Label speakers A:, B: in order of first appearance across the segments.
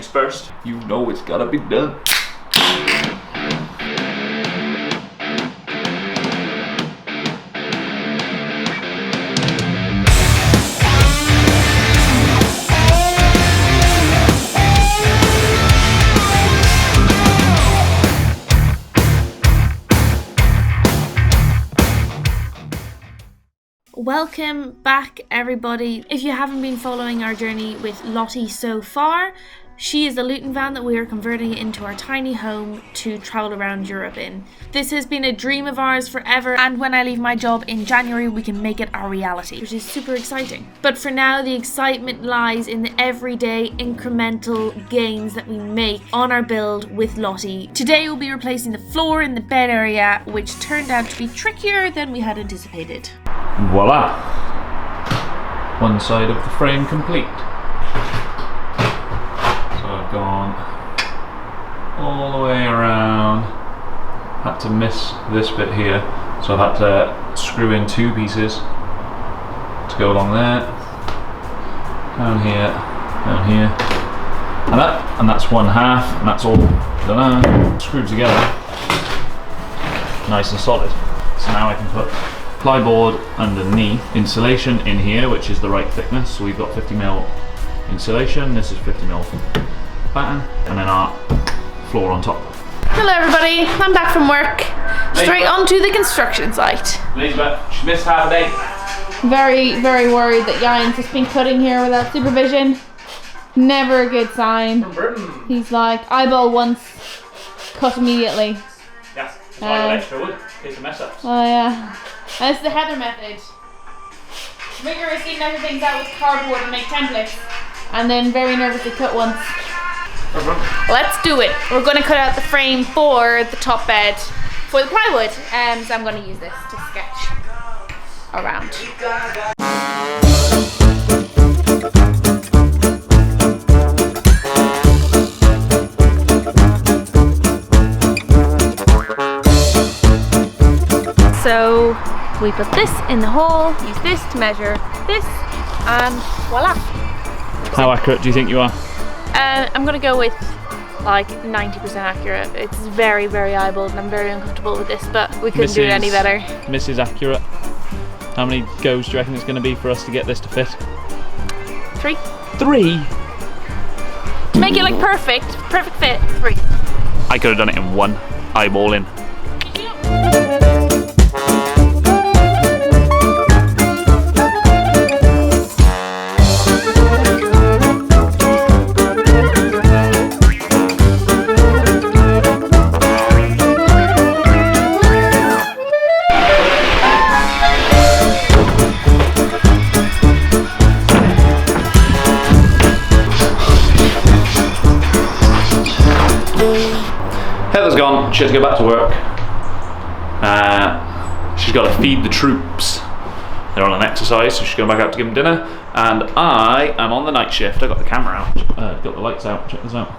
A: things first. You know it's gotta be done.
B: Welcome back, everybody. If you haven't been following our journey with Lottie so far, she is the LUTON van that we are converting into our tiny home to travel around Europe in. This has been a dream of ours forever, and when I leave my job in January, we can make it our reality, which is super exciting. But for now, the excitement lies in the everyday incremental gains that we make on our build with Lottie. Today, we'll be replacing the floor in the bed area, which turned out to be trickier than we had anticipated.
A: Voila! One side of the frame complete. So I've gone all the way around. Had to miss this bit here, so I've had to screw in two pieces to go along there, down here, and up, and that's one half, and that's all screwed together, nice and solid. So now I can put plyboard underneath, insulation in here, which is the right thickness. So we've got 50mm insulation, this is 50mm batten, and then our floor on top.
B: Hello everybody, I'm back from work. Straight onto the construction site.
A: Elizabeth, she missed half a day.
B: Very, very worried that Jan's just been cutting here without supervision. Never a good sign. He's like, eyeball once, cut immediately.
A: Yeah, that's why I got extra wood, in case of mess ups.
B: Oh yeah. That's the Heather method. Rigorously measure things out with cardboard and make templates, and then very nervously cut once. Let's do it. We're going to cut out the frame for the top bed for the plywood, so I'm going to use this to sketch around. So we put this in the hole, use this to measure this, and voila.
A: How accurate do you think you are?
B: I'm gonna go with like 90% accurate. It's very, very eyeballed and I'm very uncomfortable with this, but we couldn't do it any better.
A: Mrs. Accurate. How many goes do you reckon it's going to be for us to get this to fit?
B: 3.
A: 3?
B: To make it like perfect fit, 3.
A: I could have done it in 1, eyeballing. Heather's gone, she has to go back to work. She's got to feed the troops. They're on an exercise, so she's going back out to give them dinner. And I am on the night shift. I got the camera out, got the lights out, check this out.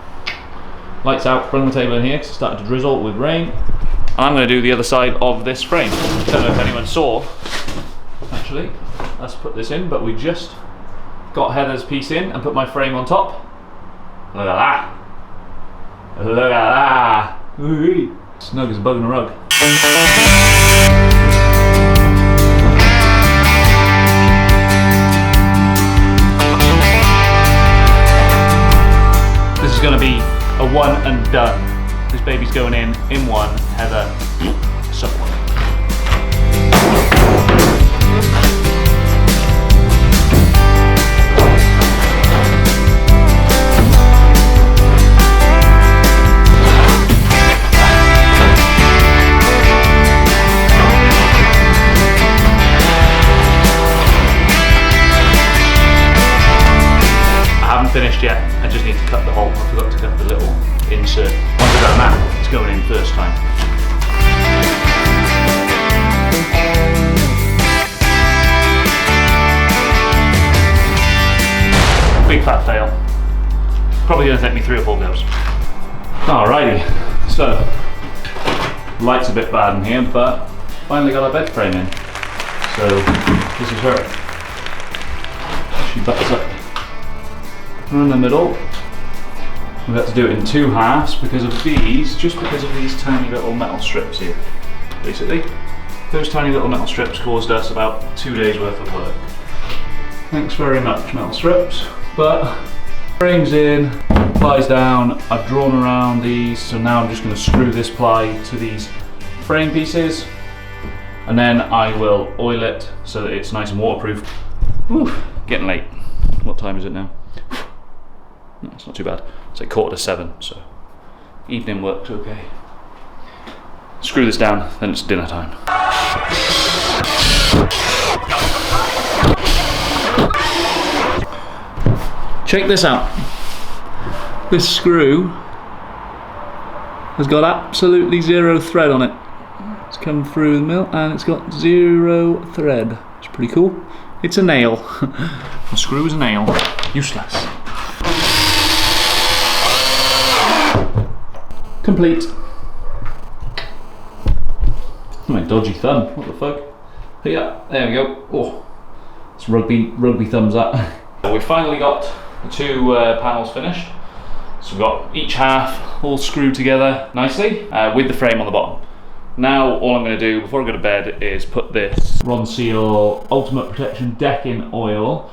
A: Lights out, bring the table in here because it started to drizzle with rain. And I'm going to do the other side of this frame. I don't know if anyone saw, actually, let's put this in, but we just got Heather's piece in and put my frame on top. Look at that. Look at that! Snug as a bug in a rug. This is going to be a one and done. This baby's going in one, Heather, someone. Finished yet, I just need to cut the hole. I forgot to cut the little insert. Once I've done that, it's going in first time. Big fat fail. Probably going to take me 3 or 4 goes. Alrighty, so light's a bit bad in here, but finally got our bed frame in. So this is her. She butts up in the middle. we've had to do it in 2 halves because of these, just because of these tiny little metal strips here. Basically, those tiny little metal strips caused us about 2 days worth of work. Thanks very much, metal strips. But frame's in, plies down. I've drawn around these, so now I'm just going to screw this ply to these frame pieces, and then I will oil it so that it's nice and waterproof. Whew, getting late. What time is it now? No, it's not too bad. It's like 6:45, so evening works okay. Screw this down, then it's dinner time. Check this out. This screw has got absolutely 0 thread on it. It's come through the mill and it's got 0 thread. It's pretty cool. It's a nail. The screw is a nail. Useless. Complete. My dodgy thumb. What the fuck? Yeah, there we go. Oh, it's rugby thumbs that. We finally got the 2 panels finished. So we've got each half all screwed together nicely with the frame on the bottom. Now all I'm going to do before I go to bed is put this Ronseal Ultimate Protection Decking Oil,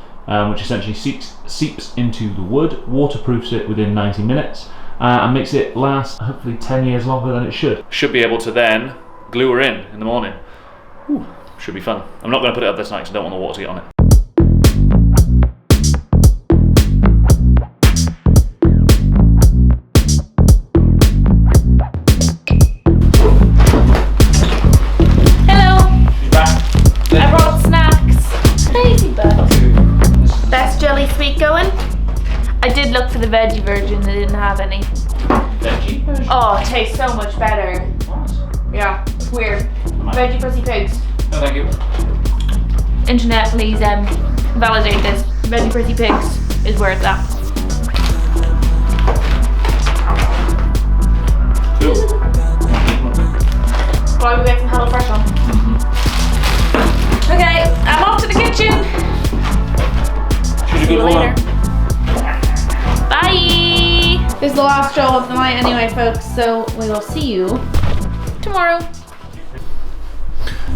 A: which essentially seeps into the wood, waterproofs it within 90 minutes, and makes it last hopefully 10 years longer than it should. Should be able to then glue her in the morning. Ooh, should be fun. I'm not going to put it up this night because I don't want the water to get on it.
B: I did look for the veggie version, they didn't have any.
A: Veggie version?
B: Oh, it tastes so much better.
A: What?
B: Yeah, it's weird. Veggie pussy pigs.
A: No, thank you.
B: Internet, please validate this. Veggie pussy pigs is where it's at.
A: Cool.
B: Why we get some Hello Fresh on? Okay, I'm off to the kitchen.
A: She's a good
B: later.
A: one.
B: Bye! This is the last show of the night anyway, folks, so we will see you tomorrow.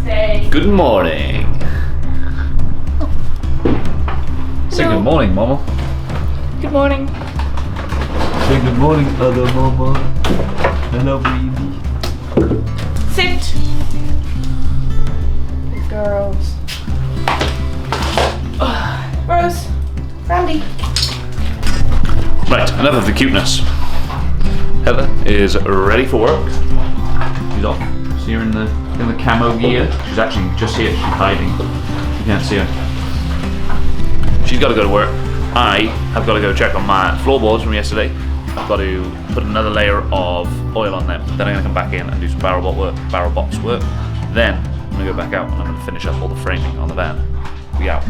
B: Say
A: good morning. Say good morning, Mama.
B: good morning.
A: Say good morning, other Mama. Hello, baby.
B: Sit. Good girls. Rose. Randy.
A: Right, enough of the cuteness. Heather is ready for work. She's off. See her in the camo gear. She's actually just here. She's hiding. You can't see her. She's got to go to work. I have got to go check on my floorboards from yesterday. I've got to put another layer of oil on them. Then I'm going to come back in and do some barrel box work. Then I'm going to go back out and I'm going to finish up all the framing on the van. We out.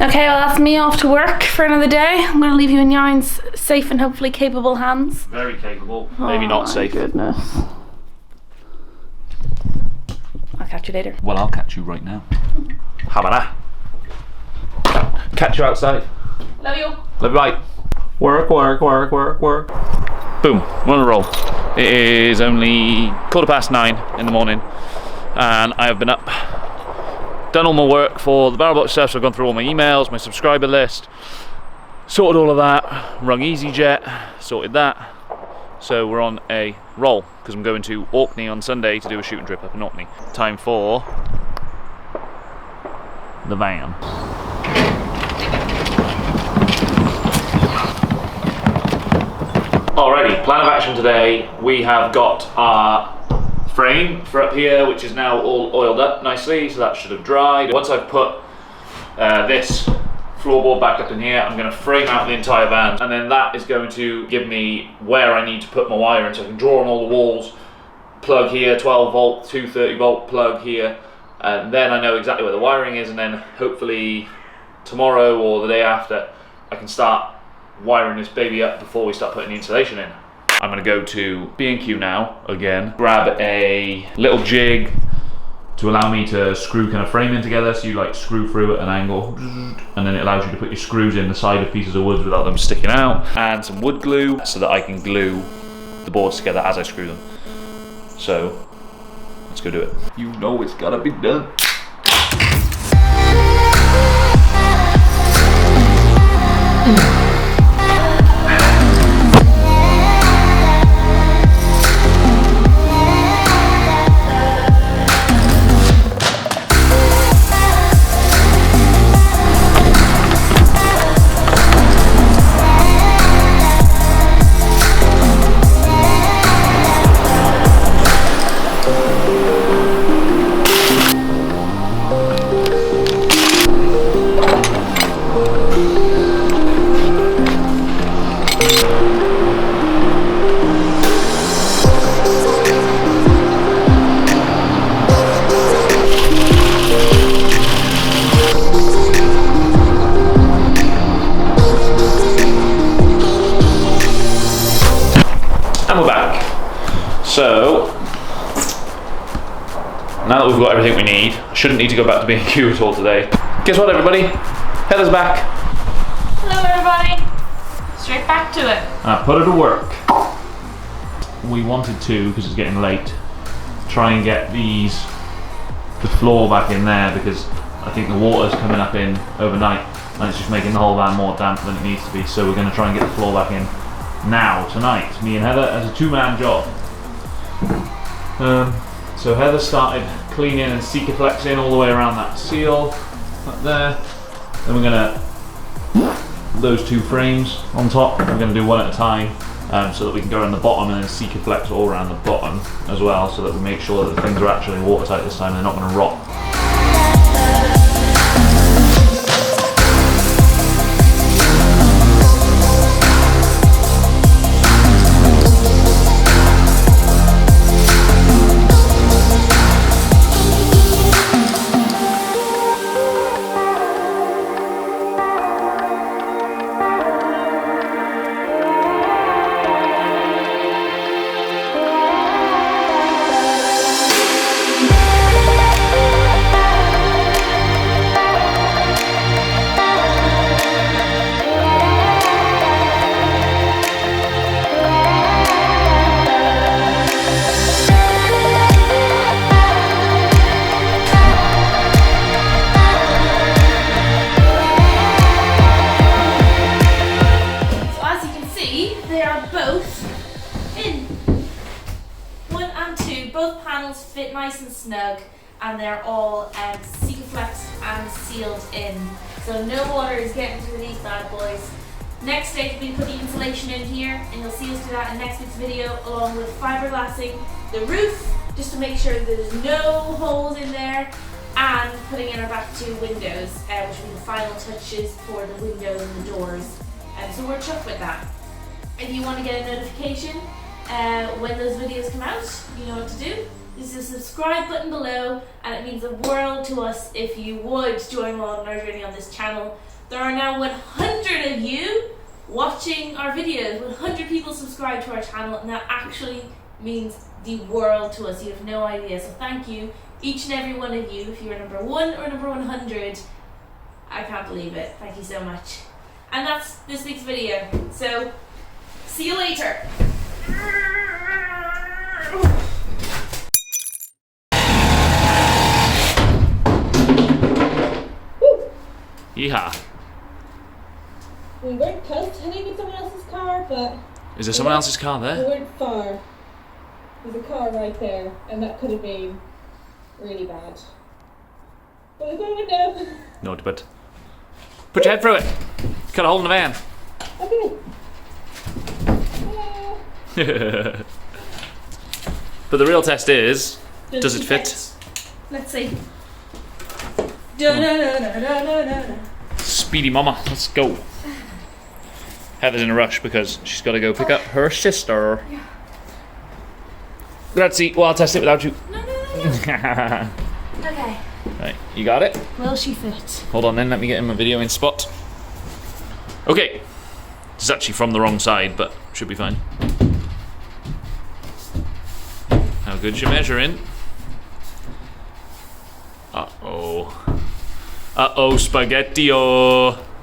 B: Okay, well that's me off to work for another day. I'm going to leave you in Yarn's safe and hopefully capable hands.
A: Very capable, maybe not safe.
B: Goodness. I'll catch you later.
A: Well, I'll catch you right now. How about that? Catch you outside.
B: Love you.
A: Love you, bye. Work, work, work, work, work. Boom, we're on a roll. It is only 9:15 in the morning, and I have been up, done all my work for the barrel box stuff, so I've gone through all my emails, my subscriber list, sorted all of that, rung EasyJet, sorted that. So we're on a roll, because I'm going to Orkney on Sunday to do a shooting trip up in Orkney. Time for the van. Alrighty, plan of action today. We have got our frame for up here, which is now all oiled up nicely, so that should have dried. Once I've put this floorboard back up in here, I'm going to frame out the entire van, and then that is going to give me where I need to put my wire in, so I can draw on all the walls, plug here, 12 volt, 230 volt plug here, and then I know exactly where the wiring is, and then hopefully tomorrow or the day after I can start wiring this baby up before we start putting the insulation in. I'm gonna go to B&Q now, again, grab a little jig to allow me to screw kind of framing together, so you like screw through at an angle, and then it allows you to put your screws in the side of pieces of wood without them sticking out, and some wood glue so that I can glue the boards together as I screw them. So, let's go do it. You know it's gotta be done. So, now that we've got everything we need, I shouldn't need to go back to B&Q at all today. Guess what, everybody? Heather's back.
B: Hello, everybody. Straight back to it.
A: I put her to work. We wanted to, because it's getting late, try and get the floor back in there, because I think the water's coming up in overnight and it's just making the whole van more damp than it needs to be. So we're going to try and get the floor back in now, tonight. Me and Heather, as a two-man job. So Heather started cleaning and Sikaflexing all the way around that seal up there. Then we're gonna, those two frames on top, we're gonna do one at a time, so that we can go around the bottom and then Sikaflex all around the bottom as well, so that we make sure that the things are actually watertight this time and they're not gonna rot.
B: Both panels fit nice and snug, and they're all Sikaflexed and sealed in, so no water is getting through these bad boys. Next stage, we put the insulation in here, and you'll see us do that in next week's video, along with fiberglassing the roof, just to make sure that there's no holes in there, and putting in our back two windows, which will be the final touches for the windows and the doors. So we're chuffed with that. If you want to get a notification when those videos come out, you know what to do. There's a subscribe button below, and it means the world to us if you would join along on our journey on this channel. There are now 100 of you watching our videos, 100 people subscribe to our channel, and that actually means the world to us. You have no idea. So thank you, each and every one of you. If you're number 1 or number 100, I can't believe it. Thank you so much. And that's this week's video. So see you later.
A: Yeehaw.
C: We weren't close to hitting with someone else's car, but...
A: Is there someone else's car
C: We
A: there?
C: weren't far. There's a car right there, and that could have been really bad. But we've got a window.
A: No, but put your head through it. Cut a hole in the van.
C: Okay.
A: But the real test is, does it fit?
B: Let's see.
A: Speedy mama, let's go. Heather's in a rush because she's got to go pick up her sister.
B: Yeah.
A: Grazie, well I'll test it without you.
B: No. Okay.
A: Right, you got it?
B: Will she fit?
A: Hold on then, let me get in my video in spot. Okay, this is actually from the wrong side, but should be fine. good you measuring? Uh-oh. Uh-oh, spaghetti-o.